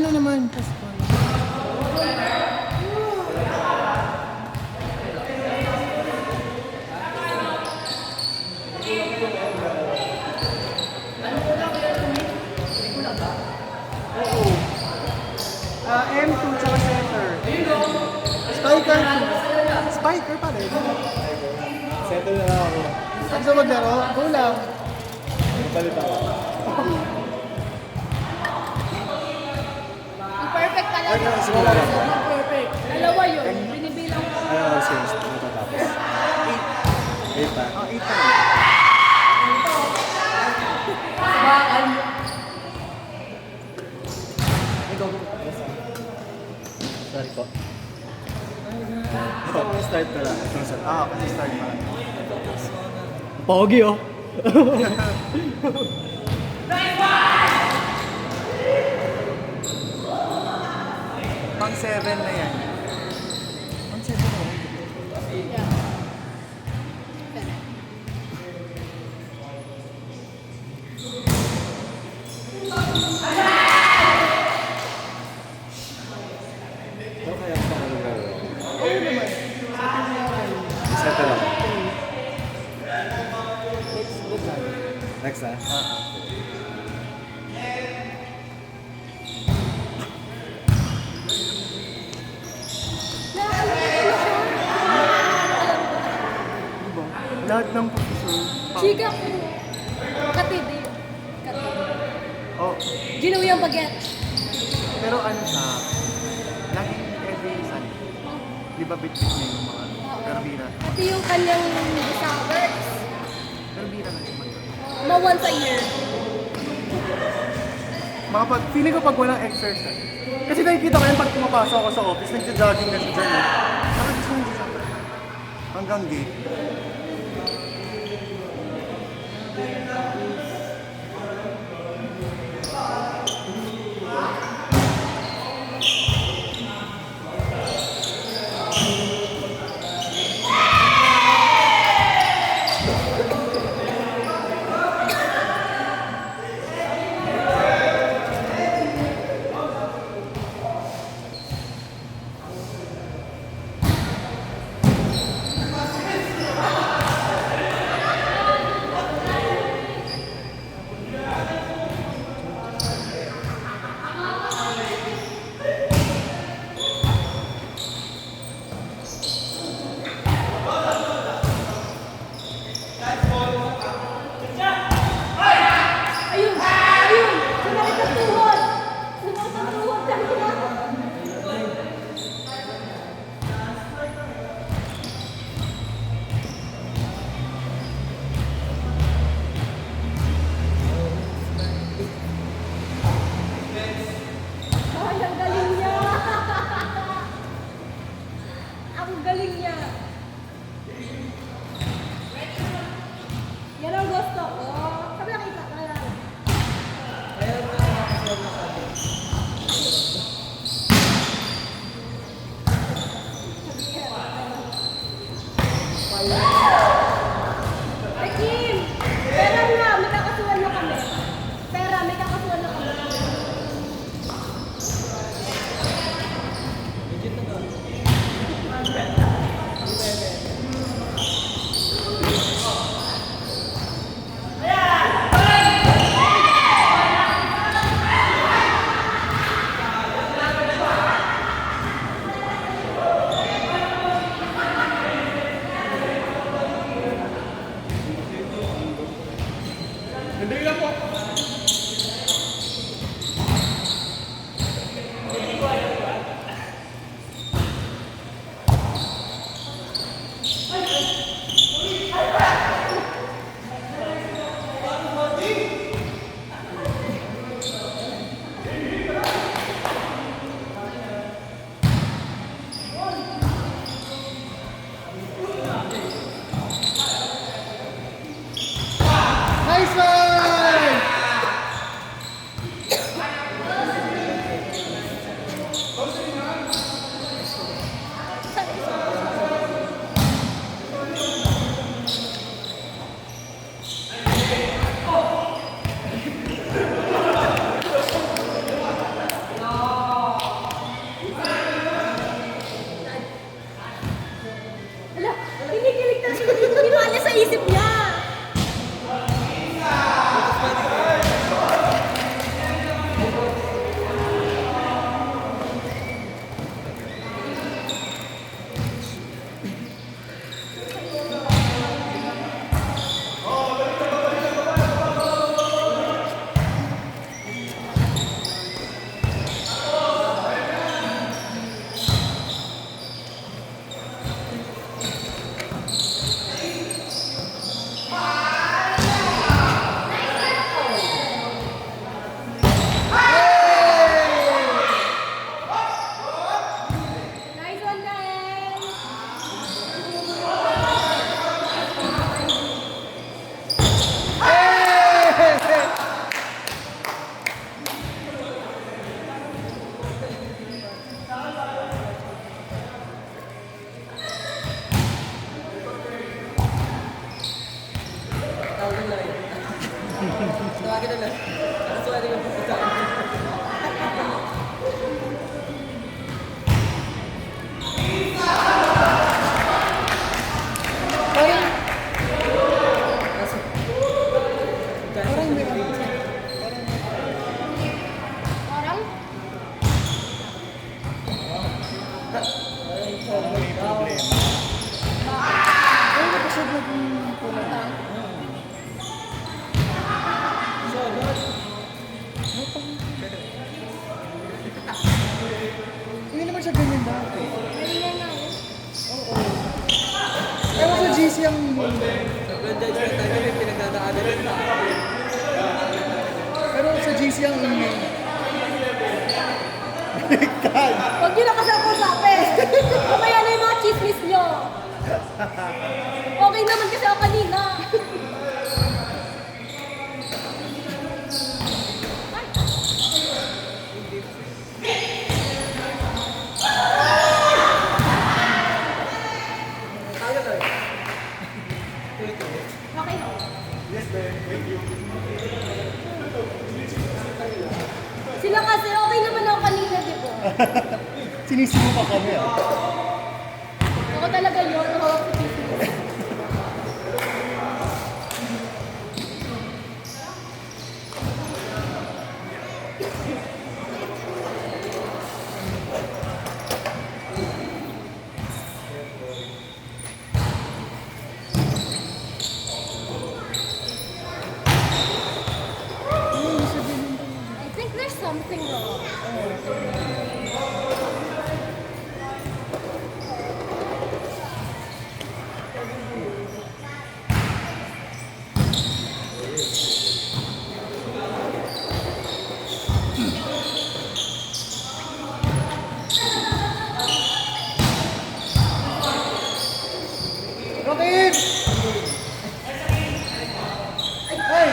ano naman, Pasko. M2 tsaka center. Spiker. Spiker pa rin. Center na lang ako. Saan sa maglaro? Go lang. Palit ako. Perfect ka lang. Ano, simula lang. Perfect. Dalawa yun. Binibilang ko. Ano, since natatapos. 8 pa. 8 pa. Bakal. Ikaw. Sorry po. Ito, start ko lang. Kasi start pa lang. Pogi oh. Pang 7 na yan. Pang 7 na yan. Yeah. Ano kaya pa ako naglaro? Oo naman. Center lang. Next, good lang. Next ah. Diba? Lahat ng posisyon. Chika ko. Katidi. Katidi. Oh, Ginaw yung baget. pero ano siya, laging every Sunday. Di ba bit-bit niya yung mga karbira? Ito yung kanyang works. Karbira na siya. Mga once a year. Feeling ko pag walang exercise. Kasi nakikita ko yun pag pumapasok ako sa office, nagja-jogging na siya dyan eh. Nakikita ko siya hanggang gate. Ayun! Ayun! Sumakit ang tuhod! Sumakit ang tuhod! Sabi ko na. Ay, ang galing niya! Ang galing niya! Yan ang gusto ko. Sabi nakita ko yan. Ay, Kim! Pera na! May kakasuhan na kami. Pera, may kakasuhan na kami. Parang, parang may Parang, May problema. ay, nakasod na yung kulang. Hindi naman siya ganyan dati. ganyan nga eh. Oo. Pero sa GC ang pero sa GC ang ingay. Huwag niyo na kasi ako usapin. Mamaya na yung mga chismis niyo. Okay naman kasi ako kanina. Okay. Sila kasi okay naman ako kanina, di ba? Sinisimo pa kami ah. Ako talaga yun, hawak sa chismis. I think there's something wrong. Rocket! Ay!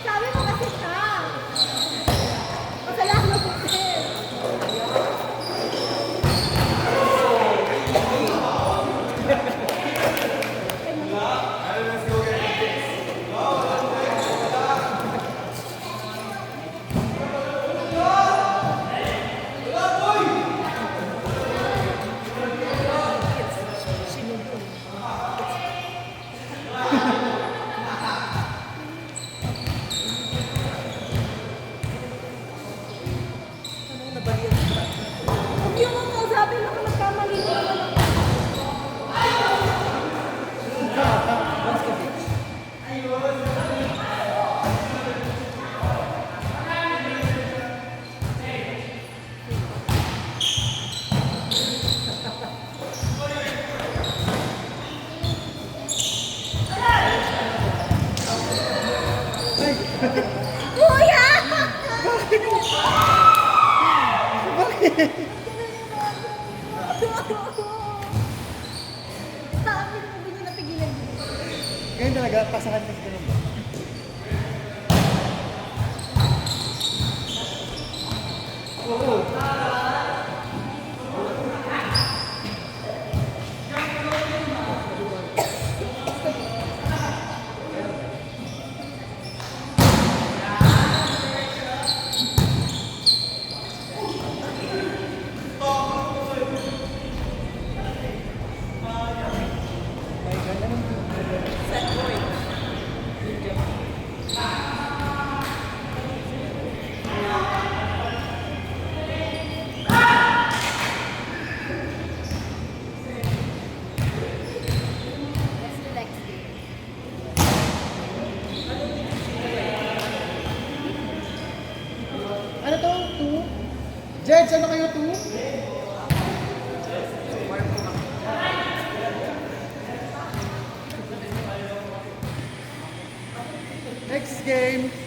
Sabi mo kasi siya. Kasalanan mo kasi. Huwag yung mga sabi na kung nagkamali mo naman ako. Kuya! Sabi mo, hindi nyo napigilan yun. Ganyan talaga, pasahan kasi ganun ba? Let's do next game. Ano to? 2? Jeds, ano kayo 2? Next game.